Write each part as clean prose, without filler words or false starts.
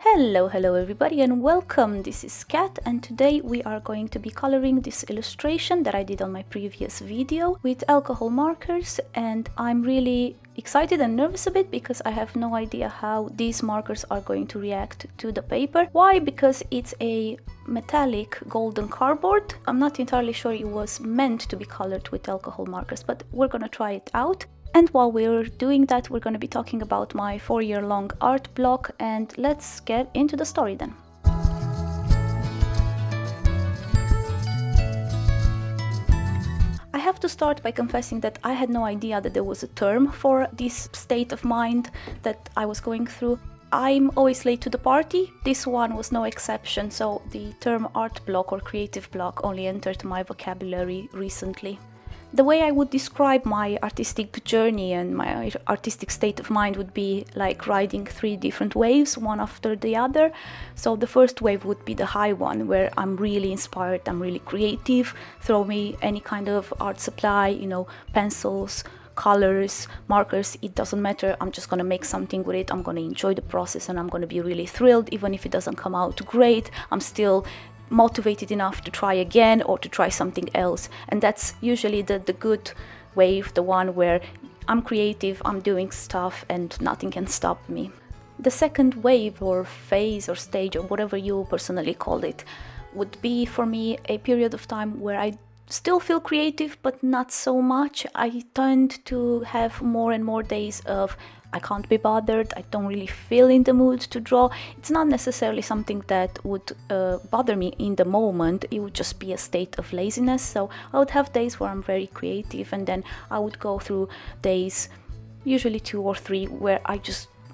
Hello everybody and welcome. This is Kat and today we are going to be coloring this illustration that I did on my previous video with alcohol markers, and I'm really excited and nervous a bit because I have no idea how these markers are going to react to the paper. Why? Because it's a metallic golden cardboard. I'm not entirely sure it was meant to be colored with alcohol markers, but we're gonna try it out. And while we're doing that, we're going to be talking about my 4-year-long art block, and let's get into the story then. I have to start by confessing that I had no idea that there was a term for this state of mind that I was going through. I'm always late to the party. This one was no exception, so the term art block or creative block only entered my vocabulary recently. The way I would describe my artistic journey and my artistic state of mind would be like riding 3 different waves, one after the other. So the first wave would be the high one, where I'm really inspired, I'm really creative. Throw me any kind of art supply, pencils, colors, markers, it doesn't matter. I'm just gonna make something with it. I'm gonna enjoy the process and I'm gonna be really thrilled. Even if it doesn't come out great, I'm still motivated enough to try again or to try something else. And that's usually the good wave, the one where I'm creative, I'm doing stuff and nothing can stop me. The second wave or phase or stage or whatever you personally call it would be for me a period of time where I still feel creative but not so much. I tend to have more and more days of I can't be bothered, I don't really feel in the mood to draw. It's not necessarily something that would bother me in the moment, it would just be a state of laziness. So I would have days where I'm very creative, and then I would go through days, usually 2 or 3, where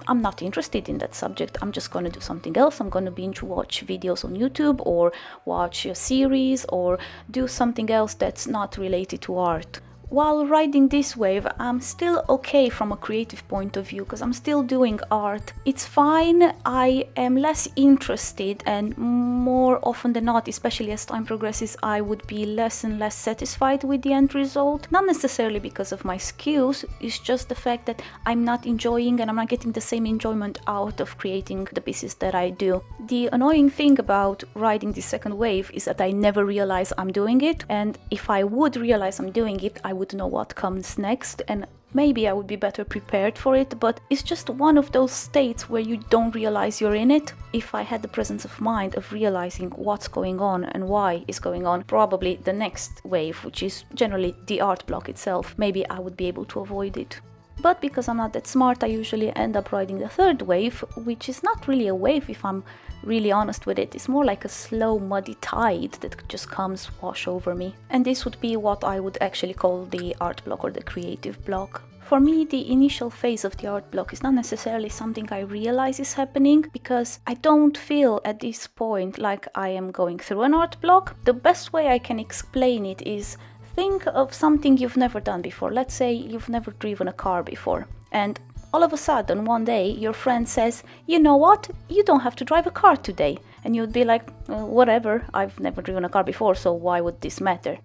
I'm not interested in that subject. I'm just going to do something else. I'm going to binge watch videos on YouTube or watch a series or do something else that's not related to art. While riding this wave, I'm still okay from a creative point of view because I'm still doing art. It's fine. I am less interested, and more often than not, especially as time progresses, I would be less and less satisfied with the end result. Not necessarily because of my skills, it's just the fact that I'm not enjoying and I'm not getting the same enjoyment out of creating the pieces that I do. The annoying thing about riding this second wave is that I never realize I'm doing it, and if I would realize I'm doing it, I would know what comes next and maybe I would be better prepared for it, but it's just one of those states where you don't realize you're in it. If I had the presence of mind of realizing what's going on and why it's going on, probably the next wave, which is generally the art block itself, maybe I would be able to avoid it. But because I'm not that smart, I usually end up riding the third wave, which is not really a wave if I'm really honest with it. It's more like a slow, muddy tide that just comes wash over me. And this would be what I would actually call the art block or the creative block. For me, the initial phase of the art block is not necessarily something I realize is happening, because I don't feel at this point like I am going through an art block. The best way I can explain it is, think of something you've never done before. Let's say you've never driven a car before, and all of a sudden one day your friend says, you know what, you don't have to drive a car today. And you'd be like, whatever, I've never driven a car before, so why would this matter?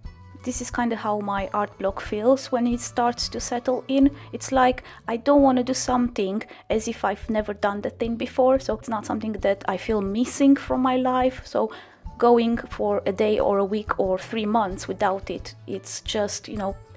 This is kind of how my art block feels when it starts to settle in. It's like I don't want to do something as if I've never done that thing before, so it's not something that I feel missing from my life. So going for a day or a week or 3 months without it, it's just,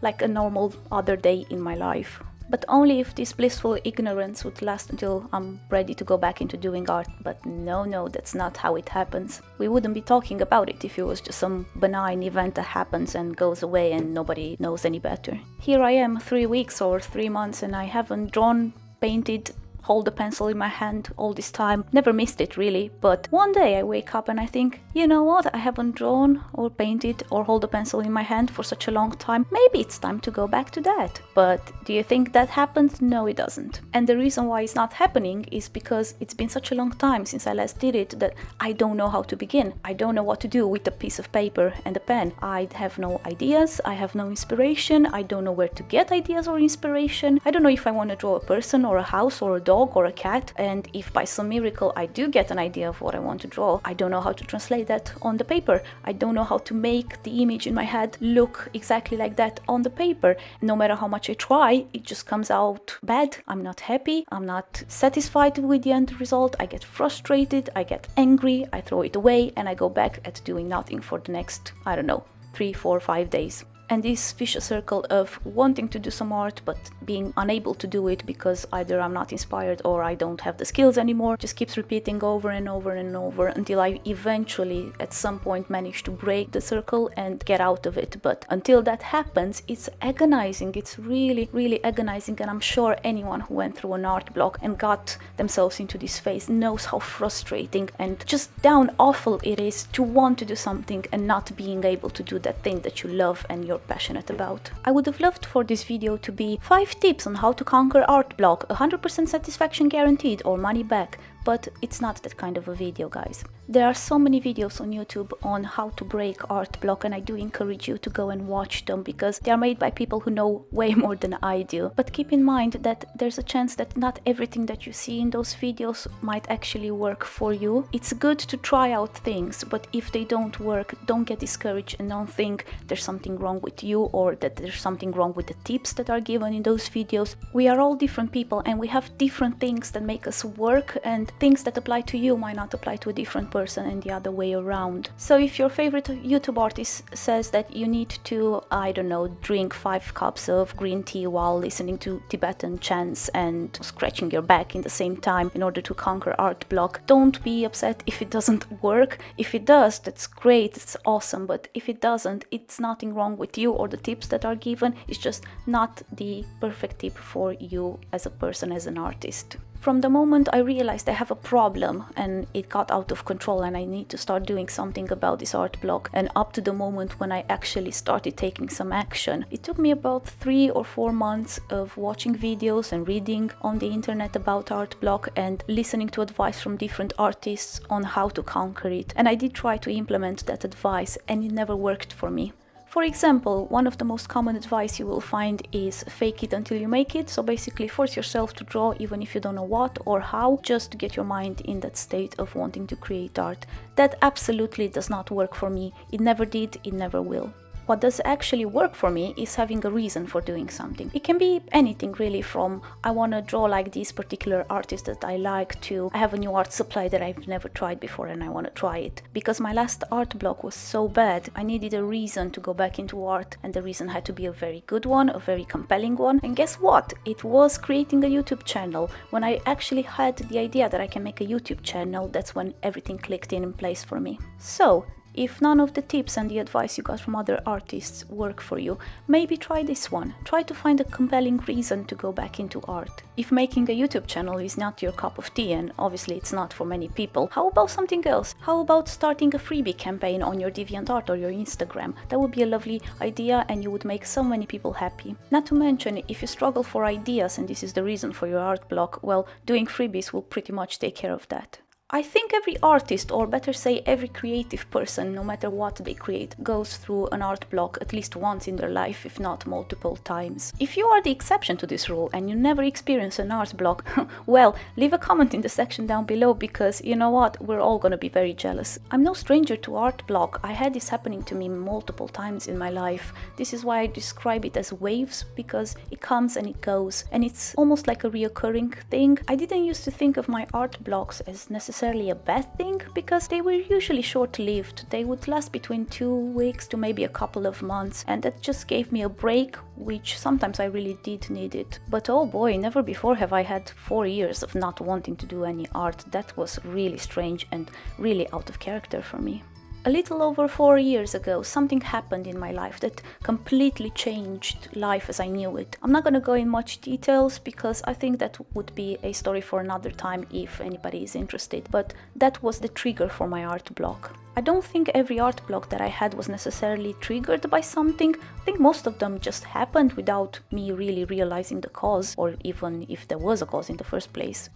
like a normal other day in my life. But only if this blissful ignorance would last until I'm ready to go back into doing art. But no, that's not how it happens. We wouldn't be talking about it if it was just some benign event that happens and goes away and nobody knows any better. Here I am 3 weeks or 3 months and I haven't drawn, painted, hold a pencil in my hand all this time. Never missed it really, but one day I wake up and I think, you know what, I haven't drawn or painted or hold a pencil in my hand for such a long time. Maybe it's time to go back to that. But do you think that happens? No, it doesn't. And the reason why it's not happening is because it's been such a long time since I last did it that I don't know how to begin. I don't know what to do with a piece of paper and a pen. I have no ideas, I have no inspiration, I don't know where to get ideas or inspiration. I don't know if I want to draw a person or a house or a dog dog or a cat, and if by some miracle I do get an idea of what I want to draw, I don't know how to translate that on the paper. I don't know how to make the image in my head look exactly like that on the paper. No matter how much I try, it just comes out bad. I'm not happy, I'm not satisfied with the end result, I get frustrated, I get angry, I throw it away, and I go back at doing nothing for the next, I don't know, 3, 4, 5 days. And this vicious circle of wanting to do some art but being unable to do it because either I'm not inspired or I don't have the skills anymore just keeps repeating over and over and over until I eventually at some point manage to break the circle and get out of it. But until that happens, it's agonizing. It's really, really agonizing, and I'm sure anyone who went through an art block and got themselves into this phase knows how frustrating and just down awful it is to want to do something and not being able to do that thing that you love and you're passionate about. I would have loved for this video to be 5 tips on how to conquer art block, 100% satisfaction guaranteed or money back, but it's not that kind of a video, guys. There are so many videos on YouTube on how to break art block, and I do encourage you to go and watch them because they are made by people who know way more than I do. But keep in mind that there's a chance that not everything that you see in those videos might actually work for you. It's good to try out things, but if they don't work, don't get discouraged and don't think there's something wrong with you or that there's something wrong with the tips that are given in those videos. We are all different people and we have different things that make us work, and things that apply to you might not apply to a different person and the other way around. So if your favorite YouTube artist says that you need to, I don't know, drink 5 cups of green tea while listening to Tibetan chants and scratching your back in the same time in order to conquer art block, don't be upset if it doesn't work. If it does, that's great, it's awesome, but if it doesn't, it's nothing wrong with you or the tips that are given. It's just not the perfect tip for you as a person, as an artist. From the moment I realized I have a problem and it got out of control and I need to start doing something about this art block, and up to the moment when I actually started taking some action, it took me about 3 or 4 months of watching videos and reading on the internet about art block and listening to advice from different artists on how to conquer it. And I did try to implement that advice and it never worked for me. For example, one of the most common advice you will find is fake it until you make it. So basically force yourself to draw even if you don't know what or how, just to get your mind in that state of wanting to create art. That absolutely does not work for me. It never did, it never will. What does actually work for me is having a reason for doing something. It can be anything really, from I want to draw like this particular artist that I like to I have a new art supply that I've never tried before and I want to try it. Because my last art block was so bad, I needed a reason to go back into art, and the reason had to be a very good one, a very compelling one. And guess what? It was creating a YouTube channel. When I actually had the idea that I can make a YouTube channel, that's when everything clicked in place for me. So, if none of the tips and the advice you got from other artists work for you, maybe try this one. Try to find a compelling reason to go back into art. If making a YouTube channel is not your cup of tea, and obviously it's not for many people, how about something else? How about starting a freebie campaign on your DeviantArt or your Instagram? That would be a lovely idea and you would make so many people happy. Not to mention, if you struggle for ideas and this is the reason for your art block, well, doing freebies will pretty much take care of that. I think every artist, or better say every creative person, no matter what they create, goes through an art block at least once in their life, if not multiple times. If you are the exception to this rule and you never experience an art block, well, leave a comment in the section down below, because you know what, we're all gonna be very jealous. I'm no stranger to art block. I had this happening to me multiple times in my life. This is why I describe it as waves, because it comes and it goes, and it's almost like a reoccurring thing. I didn't used to think of my art blocks as necessarily a bad thing, because they were usually short-lived. They would last between 2 weeks to maybe a couple of months, and that just gave me a break, which sometimes I really did need it. But oh boy, never before have I had 4 years of not wanting to do any art. That was really strange and really out of character for me. A little over 4 years ago, something happened in my life that completely changed life as I knew it. I'm not gonna go in much details because I think that would be a story for another time if anybody is interested, but that was the trigger for my art block. I don't think every art block that I had was necessarily triggered by something. I think most of them just happened without me really realizing the cause, or even if there was a cause in the first place.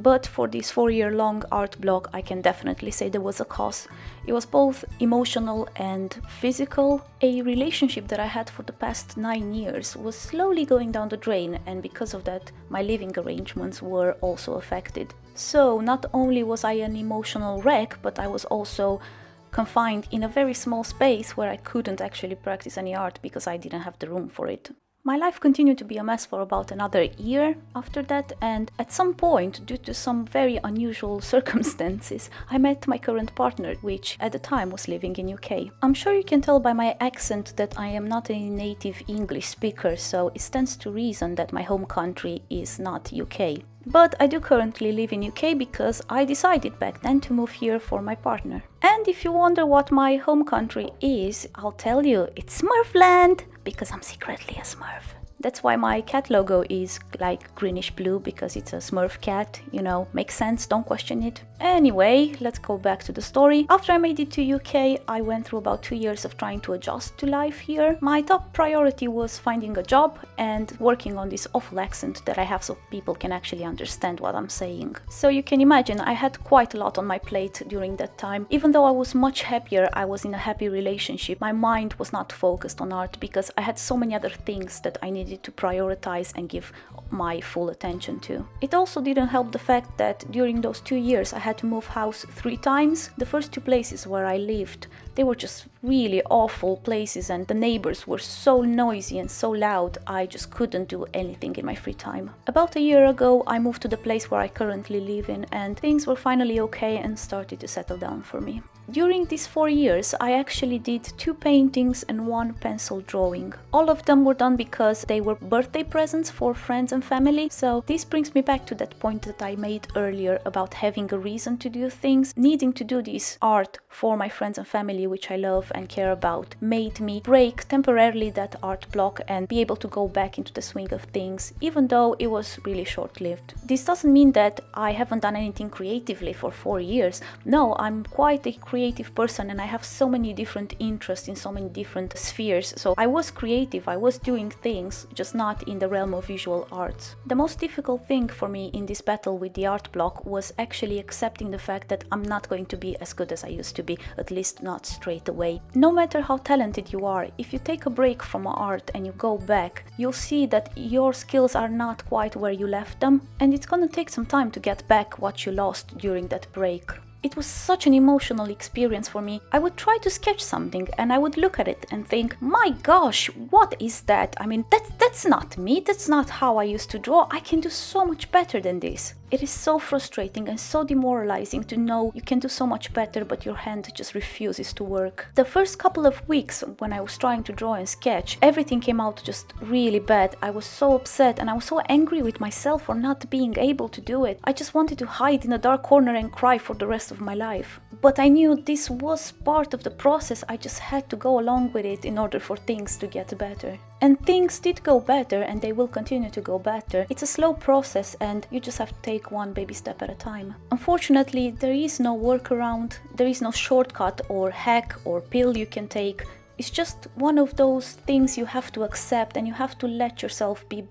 But for this 4-year-long art block, I can definitely say there was a cause. It was both emotional and physical. A relationship that I had for the past 9 years was slowly going down the drain, and because of that, my living arrangements were also affected. So not only was I an emotional wreck, but I was also confined in a very small space where I couldn't actually practice any art because I didn't have the room for it. My life continued to be a mess for about another year after that, and at some point, due to some very unusual circumstances, I met my current partner, which at the time was living in UK. I'm sure you can tell by my accent that I am not a native English speaker, so it stands to reason that my home country is not UK. But I do currently live in UK because I decided back then to move here for my partner. And if you wonder what my home country is, I'll tell you, it's Smurfland, because I'm secretly a Smurf. That's why my cat logo is like greenish blue, because it's a Smurf cat, you know, makes sense, don't question it. Anyway, let's go back to the story. After I made it to UK, I went through about 2 years of trying to adjust to life here. My top priority was finding a job and working on this awful accent that I have so people can actually understand what I'm saying. So you can imagine I had quite a lot on my plate during that time. Even though I was much happier, I was in a happy relationship, my mind was not focused on art because I had so many other things that I needed to prioritize and give my full attention to. It also didn't help the fact that during those 2 years I had to move house 3 times. The first 2 places where I lived, they were just really awful places, and the neighbors were so noisy and so loud, I just couldn't do anything in my free time. About a year ago, I moved to the place where I currently live in, and things were finally okay and started to settle down for me. During these 4 years, I actually did 2 paintings and 1 pencil drawing. All of them were done because they were birthday presents for friends and family. So this brings me back to that point that I made earlier about having a reason to do things. Needing to do this art for my friends and family, which I love and care about, made me break temporarily that art block and be able to go back into the swing of things, even though it was really short-lived. This doesn't mean that I haven't done anything creatively for 4 years. No, I'm quite a creative person and I have so many different interests in so many different spheres. So I was creative, I was doing things, just not in the realm of visual arts. The most difficult thing for me in this battle with the art block was actually accepting the fact that I'm not going to be as good as I used to be, at least not straight away. No matter how talented you are, if you take a break from art and you go back, you'll see that your skills are not quite where you left them, and it's gonna take some time to get back what you lost during that break. It was such an emotional experience for me. I would try to sketch something and I would look at it and think, my gosh, what is that? I mean, that's not me, that's not how I used to draw. I can do so much better than this. It is so frustrating and so demoralizing to know you can do so much better, but your hand just refuses to work. The first couple of weeks when I was trying to draw and sketch, everything came out just really bad. I was so upset and I was so angry with myself for not being able to do it. I just wanted to hide in a dark corner and cry for the rest of my life. But I knew this was part of the process. I just had to go along with it in order for things to get better. And things did go better and they will continue to go better. It's a slow process and you just have to take one baby step at a time. Unfortunately, there is no workaround, there is no shortcut or hack or pill you can take. It's just one of those things you have to accept, and you have to let yourself be,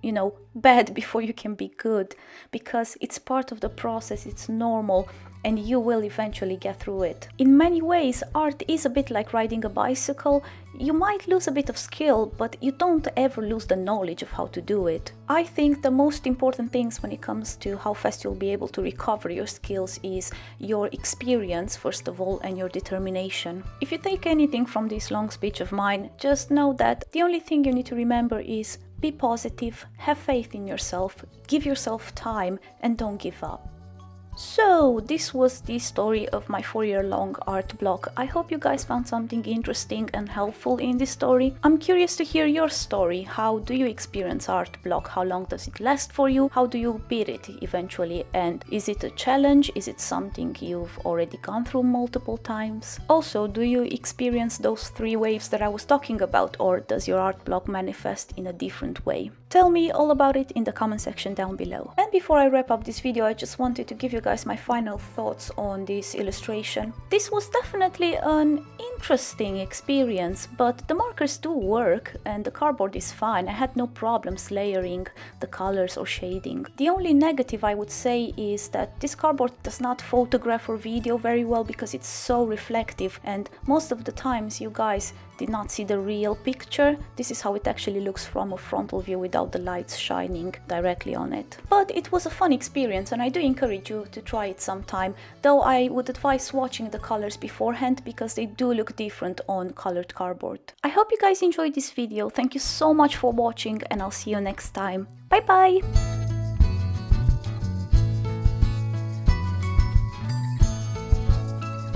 bad before you can be good, because it's part of the process, it's normal, and you will eventually get through it. In many ways, art is a bit like riding a bicycle. You might lose a bit of skill, but you don't ever lose the knowledge of how to do it. I think the most important things when it comes to how fast you'll be able to recover your skills is your experience, first of all, and your determination. If you take anything from this long speech of mine, just know that the only thing you need to remember is be positive, have faith in yourself, give yourself time, and don't give up. So this was the story of my 4-year-long art block. I hope you guys found something interesting and helpful in this story. I'm curious to hear your story. How do you experience art block? How long does it last for you? How do you beat it eventually? And is it a challenge? Is it something you've already gone through multiple times? Also, do you experience those 3 waves that I was talking about, or does your art block manifest in a different way? Tell me all about it in the comment section down below. And before I wrap up this video, I just wanted to give you guys guys my final thoughts on this illustration. This was definitely an interesting experience, but the markers do work and the cardboard is fine. I had no problems layering the colors or shading. The only negative I would say is that this cardboard does not photograph or video very well because it's so reflective, and most of the times you guys did not see the real picture. This is how it actually looks from a frontal view without the lights shining directly on it. But it was a fun experience and I do encourage you to try it sometime, though I would advise swatching the colors beforehand because they do look different on colored cardboard. I hope you guys enjoyed this video. Thank you so much for watching and I'll see you next time. Bye bye!